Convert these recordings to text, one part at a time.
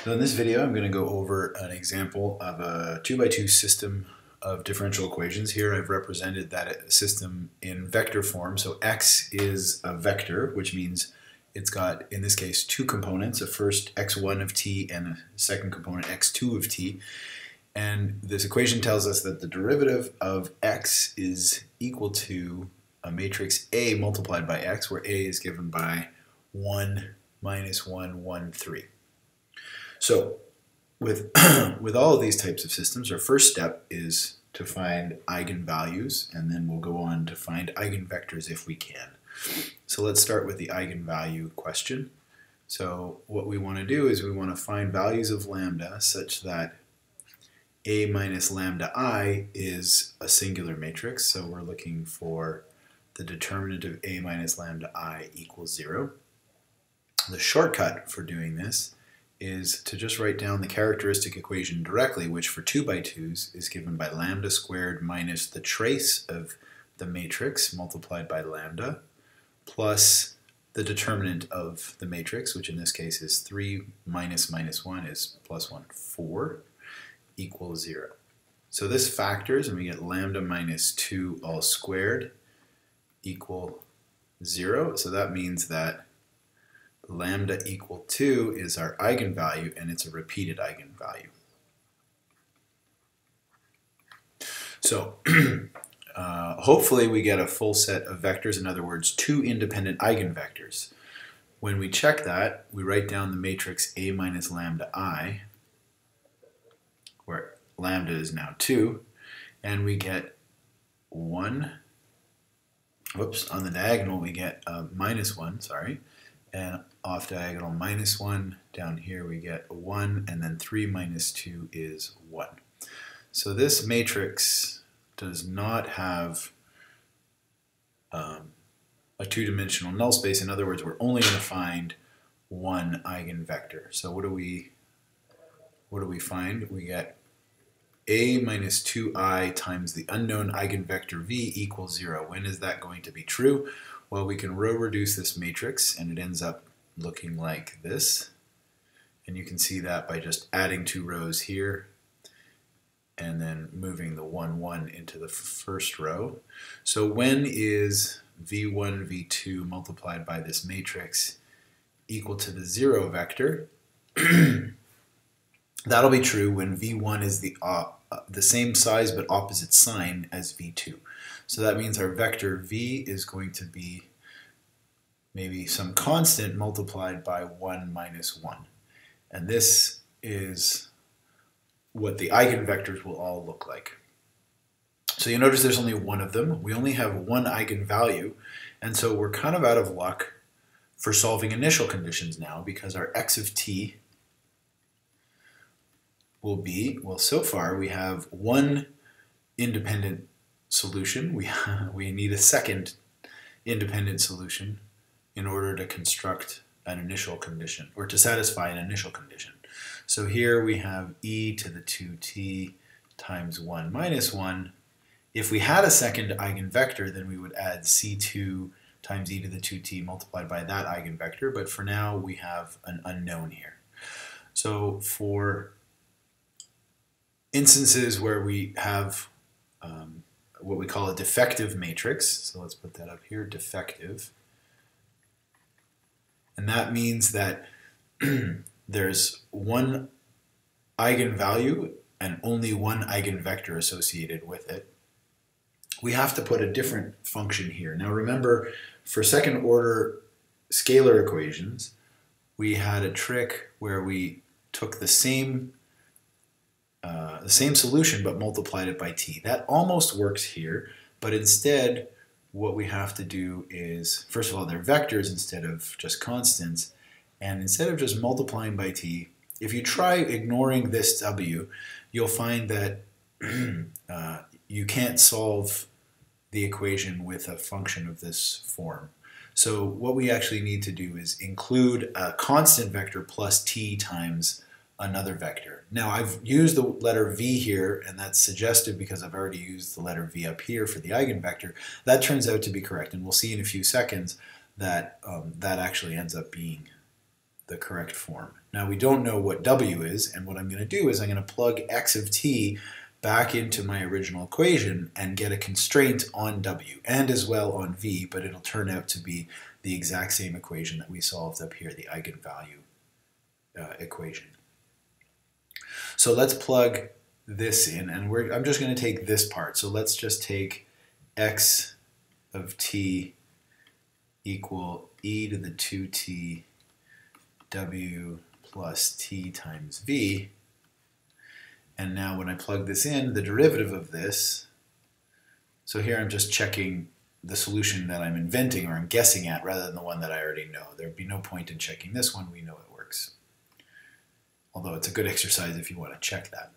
So in this video, I'm going to go over an example of a 2x2 system of differential equations. Here I've represented that system in vector form. So x is a vector, which means it's got, in this case, two components, a first x1 of t and a second component x2 of t. And this equation tells us that the derivative of x is equal to a matrix A multiplied by x, where A is given by 1, minus 1, 1, 3. So with, with all of these types of systems, our first step is to find eigenvalues, and then we'll go on to find eigenvectors if we can. So let's start with the eigenvalue question. So what we want to do is we want to find values of lambda such that A minus lambda I is a singular matrix. So we're looking for the determinant of A minus lambda I equals 0. The shortcut for doing this is to just write down the characteristic equation directly, which for 2x2s is given by lambda squared minus the trace of the matrix multiplied by lambda plus the determinant of the matrix, which in this case is 3 minus minus 1 is plus 1, 4, equals 0. So this factors, and we get lambda minus 2 all squared equal 0. So that means that lambda equal 2 is our eigenvalue, and it's a repeated eigenvalue. So hopefully we get a full set of vectors, in other words, two independent eigenvectors. When we check that, we write down the matrix A minus lambda I, where lambda is now 2, and we get 1, whoops, on the diagonal we get minus 1, sorry, and off diagonal minus 1, down here we get a 1, and then 3 minus 2 is 1. So this matrix does not have a two-dimensional null space. In other words, we're only going to find one eigenvector. So what do we find? We get A minus 2i times the unknown eigenvector v equals 0. When is that going to be true? Well, we can row reduce this matrix, and it ends up looking like this. And you can see that by just adding two rows here and then moving the 1, 1 into the first row. So when is v1, v2 multiplied by this matrix equal to the 0 vector? That'll be true when v1 is the same size but opposite sign as v2. So that means our vector v is going to be maybe some constant multiplied by 1 minus 1. And this is what the eigenvectors will all look like. So you notice there's only one of them. We only have one eigenvalue, and so we're kind of out of luck for solving initial conditions now, because our x of t will be, well, so far we have one independent solution. We need a second independent solution in order to construct an initial condition, or to satisfy an initial condition. So here we have e to the 2t times 1 minus 1. If we had a second eigenvector, then we would add c2 times e to the 2t multiplied by that eigenvector, but for now we have an unknown here. So for instances where we have what we call a defective matrix, so let's put that up here, defective, and that means that there's one eigenvalue and only one eigenvector associated with it. We have to put a different function here. Now remember, for second order scalar equations, we had a trick where we took the same solution but multiplied it by t. That almost works here, but instead what we have to do is, first of all, they're vectors instead of just constants, and instead of just multiplying by t, if you try ignoring this w, you'll find that you can't solve the equation with a function of this form. So what we actually need to do is include a constant vector plus t times another vector. Now I've used the letter v here, and that's suggestive because I've already used the letter v up here for the eigenvector. That turns out to be correct, and we'll see in a few seconds that that actually ends up being the correct form. Now we don't know what w is, and what I'm going to do is I'm going to plug x of t back into my original equation and get a constraint on w and as well on v, but it'll turn out to be the exact same equation that we solved up here, the eigenvalue equation. So let's plug this in, and I'm just going to take this part. So let's just take x of t equal e to the 2t w plus t times v. And now when I plug this in, the derivative of this, so here I'm just checking the solution that I'm inventing or I'm guessing at rather than the one that I already know. There'd be no point in checking this one. We know it works. Although it's a good exercise if you want to check that.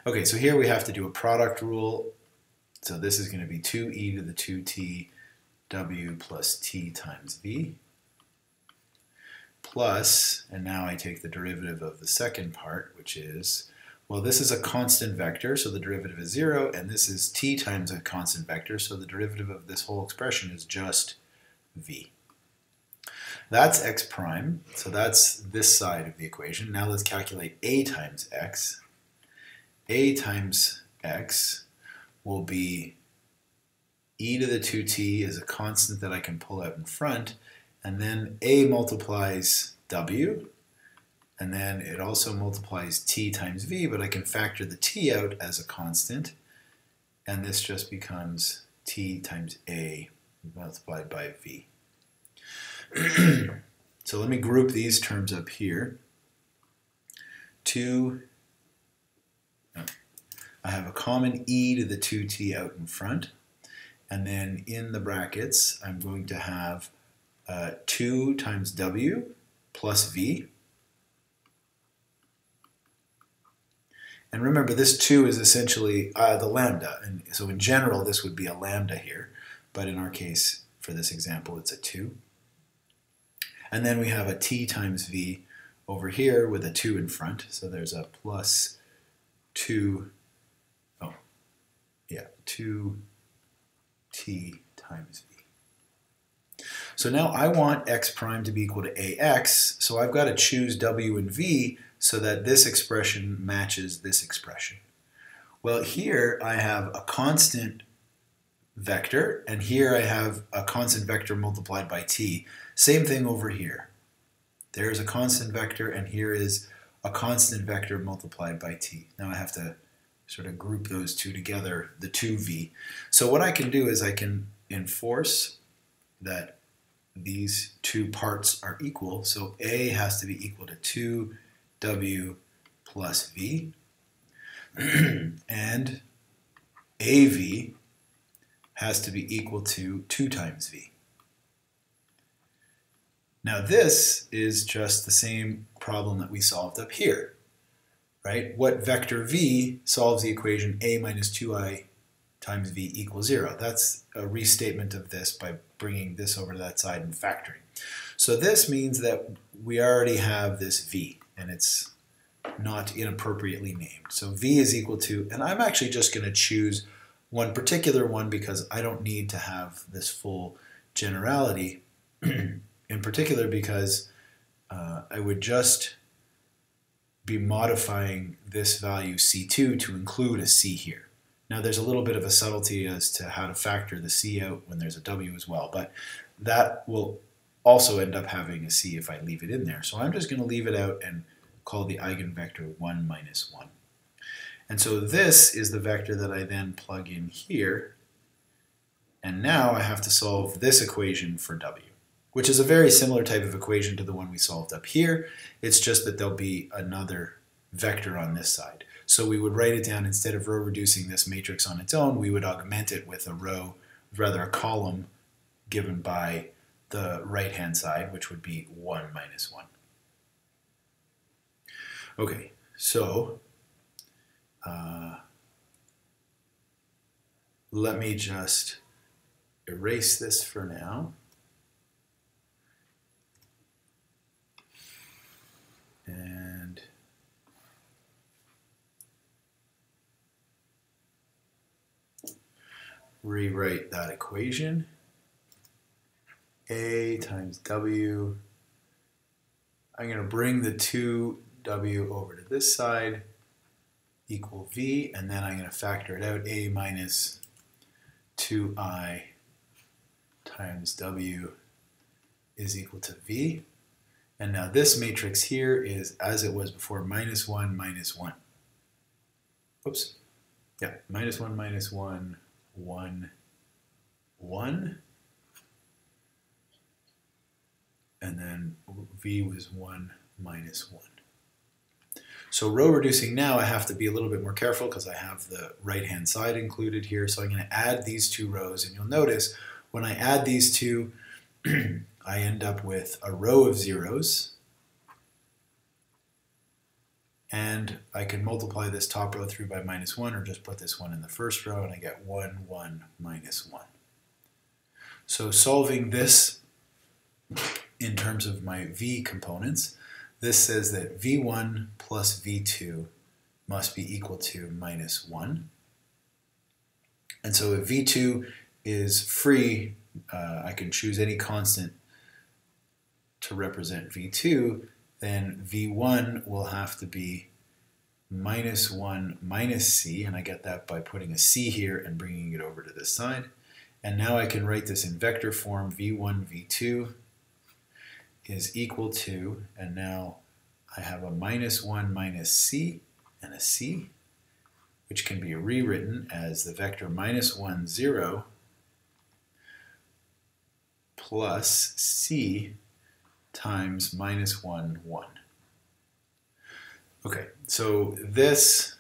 Okay, so here we have to do a product rule. So this is going to be 2e to the 2t w plus t times v plus, and now I take the derivative of the second part, which is, well, this is a constant vector, so the derivative is 0, and this is t times a constant vector, so the derivative of this whole expression is just v. That's x prime, so that's this side of the equation. Now let's calculate a times x. A times x will be e to the 2t is a constant that I can pull out in front, and then a multiplies w, and then it also multiplies t times v, but I can factor the t out as a constant, and this just becomes t times a multiplied by v. So let me group these terms up here. I have a common e to the 2t out in front, and then in the brackets I'm going to have 2 times w plus v. And remember, this 2 is essentially the lambda, and so in general this would be a lambda here, but in our case, for this example, it's a 2. And then we have a t times v over here with a 2 in front, so there's a plus 2, 2t times v. So now I want x prime to be equal to ax, so I've got to choose w and v so that this expression matches this expression. Well, here I have a constant vector, and here I have a constant vector multiplied by t. Same thing over here. There's a constant vector, and here is a constant vector multiplied by t. Now I have to sort of group those two together, the 2v. So what I can do is I can enforce that these two parts are equal. So a has to be equal to 2w plus v, and av has to be equal to 2 times v. Now this is just the same problem that we solved up here, right? What vector v solves the equation a minus 2i times v equals 0? That's a restatement of this by bringing this over to that side and factoring. So this means that we already have this v, and it's not inappropriately named. So v is equal to, and I'm actually just going to choose one particular one because I don't need to have this full generality, in particular because I would just be modifying this value c2 to include a c here. Now there's a little bit of a subtlety as to how to factor the c out when there's a w as well, but that will also end up having a c if I leave it in there. So I'm just going to leave it out and call the eigenvector 1 minus 1. And so this is the vector that I then plug in here, and now I have to solve this equation for w, which is a very similar type of equation to the one we solved up here. It's just that there'll be another vector on this side. So we would write it down, instead of row reducing this matrix on its own, we would augment it with a row, rather a column given by the right-hand side, which would be 1 minus 1. Okay, so let me just erase this for now. And rewrite that equation. A times w I'm going to bring the 2w over to this side, equal v, and then I'm going to factor it out, a minus 2I times w is equal to v. And now this matrix here is, as it was before, minus 1, minus 1. Oops. Yeah, minus 1, minus 1, 1, 1. And then v was 1, minus 1. So row reducing now, I have to be a little bit more careful because I have the right-hand side included here. So I'm going to add these two rows, and you'll notice when I add these two, I end up with a row of zeros. And I can multiply this top row through by minus 1, or just put this one in the first row, and I get 1, 1, minus 1. So solving this in terms of my v components, this says that v1 plus v2 must be equal to minus 1. And so if v2 is free, I can choose any constant to represent v2, then v1 will have to be minus 1 minus c, and I get that by putting a c here and bringing it over to this side. And now I can write this in vector form, v1, v2 is equal to, and now I have a minus 1 minus c and a c, which can be rewritten as the vector minus 1, 0 plus c times minus 1, 1. Okay, so this,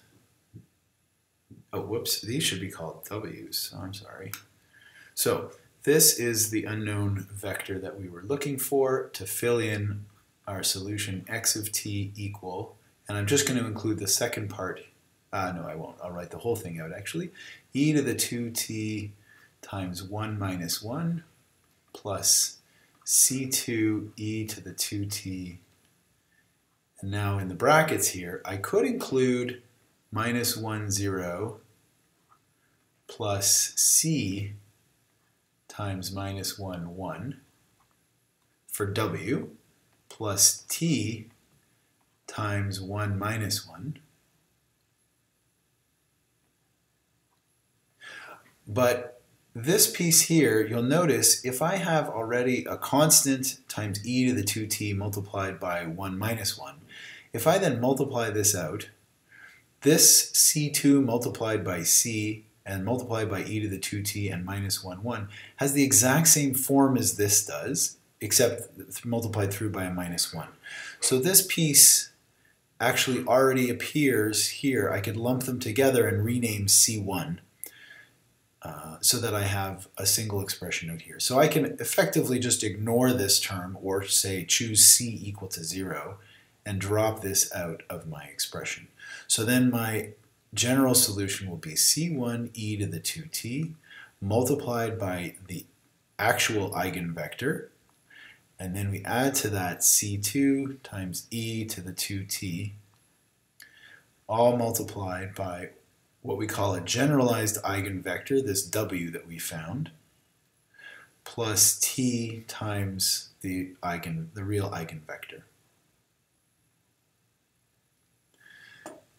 oh, whoops, these should be called w's, I'm sorry. So this is the unknown vector that we were looking for to fill in our solution x of t equal, and I'm just going to include the second part, no I won't, I'll write the whole thing out actually, e to the 2t times 1 minus 1 plus c2 e to the 2t, and now in the brackets here I could include minus 1, 0 plus c times minus 1, 1 for w plus t times 1 minus 1. But this piece here, you'll notice if I have already a constant times e to the 2t multiplied by 1 minus 1, if I then multiply this out, this c2 multiplied by c and multiplied by e to the 2t and minus 1, 1 has the exact same form as this does, except multiplied through by a minus 1. So this piece actually already appears here. I could lump them together and rename c1 so that I have a single expression out here. So I can effectively just ignore this term or say choose c equal to 0 and drop this out of my expression. So then my general solution will be c1 e to the 2t multiplied by the actual eigenvector, and then we add to that c2 times e to the 2t, all multiplied by what we call a generalized eigenvector, this w that we found, plus t times the real eigenvector.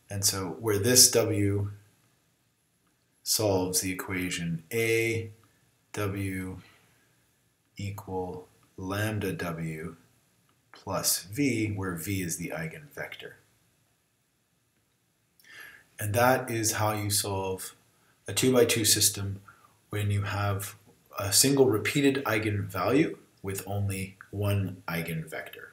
And so where this w solves the equation a w equal lambda w plus v, where v is the eigenvector. And that is how you solve a 2x2 system when you have a single repeated eigenvalue with only one eigenvector.